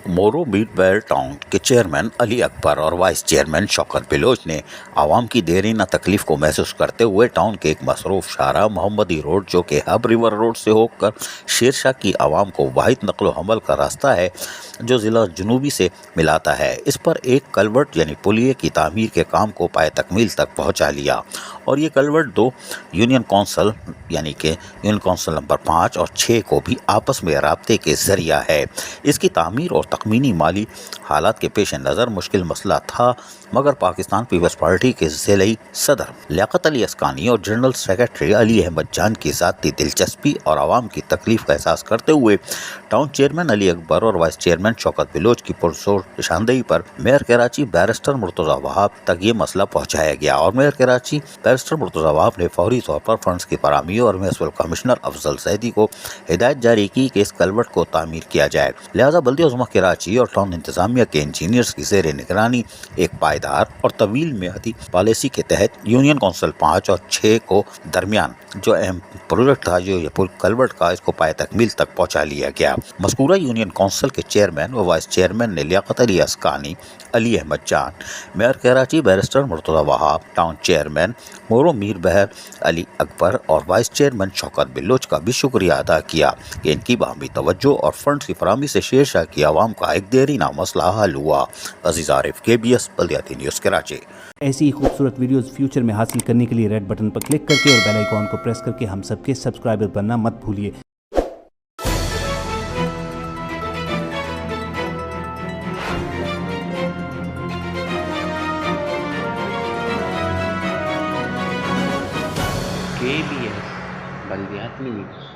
मोरो मीटवेल टाउन के चेयरमैन अली अकबर और वाइस चेयरमैन शौकत बलोच ने आवाम की देरीना तकलीफ को महसूस करते हुए टाउन के एक मसरूफ शाहराह मोहम्मदी रोड जो कि हब रिवर रोड से होकर शेरशाह की आवाम को वाहिद नकलो हमल का रास्ता है जो ज़िला जनूबी से मिलाता है, इस पर एक कलवर्ट यानी पुलिये की तामीर के काम को पाए तकमील तक पहुँचा लिया। और ये कलवर्ट दो यूनियन कौंसल यानी कि यूनियन कौंसल नंबर 5 और 6 को भी आपस में राब्ते के ज़रिया है। इसकी तामीर और तखमीनी माली हालात के पेश नज़र मुश्किल मसला था, मगर पाकिस्तान पीपल्स पार्टी के ज़िली सदर लियाकत अली अस्कानी और जनरल सेक्रेटरी अली अहमद जान की ज़ाती दिलचस्पी और आवाम की तकलीफ का एहसास करते हुए टाउन चेयरमैन अली अकबर और वाइस चेयरमैन शौकत बलोच की पुरजोर निशानदेही पर मेयर कराची बैरिस्टर मुर्तज़ा वहाब तक ये मसला पहुँचाया गया और मेयर कराची बैरिस्टर मुर्तज़ा वहाब ने फौरी तौर पर फंड्स की फराहमी और म्युनिसिपल कमिश्नर अफजल सैदी को हिदायत जारी की कि इस कलवर्ट को तामीर किया जाए। लिहाजा बल्दिया कराची और टाउन इंतजामिया के इंजीनियर्स की ज़ेर निगरानी एक पायदार और तवील मियादी पॉलिसी के तहत यूनियन कौंसिल 5 और 6 को दरमियान जो अहम प्रोजेक्ट था जो ये पुल कलवर्ट का, इसको पाए तकमील तक पहुँचा लिया गया। मज़कूरा यूनियन कौंसिल के चेयरमैन व वाइस चेयरमैन ने लियाकत अली अस्कानी, अली अहमद जान, mayor Karachi barrister Murtaza Wahab, town chairman मोरो मीर बहर अली अकबर और वाइस चेयरमैन शौकत बलोच का भी शुक्रिया अदा किया कि इनकी बाहमी तवज्जो और फंड्स की फराहमी से शेरशाह की आवाम का एक देरीना मसला हल हुआ। अजीज आरिफ, KBS बल्दियाती न्यूज़ कराची। ऐसी ही खूबसूरत वीडियोस फ्यूचर में हासिल करने के लिए रेड बटन पर क्लिक करके और बेल आइकॉन को प्रेस करके हम सबके सब्सक्राइबर बनना मत भूलिए। KBS बल्दियाती न्यूज़।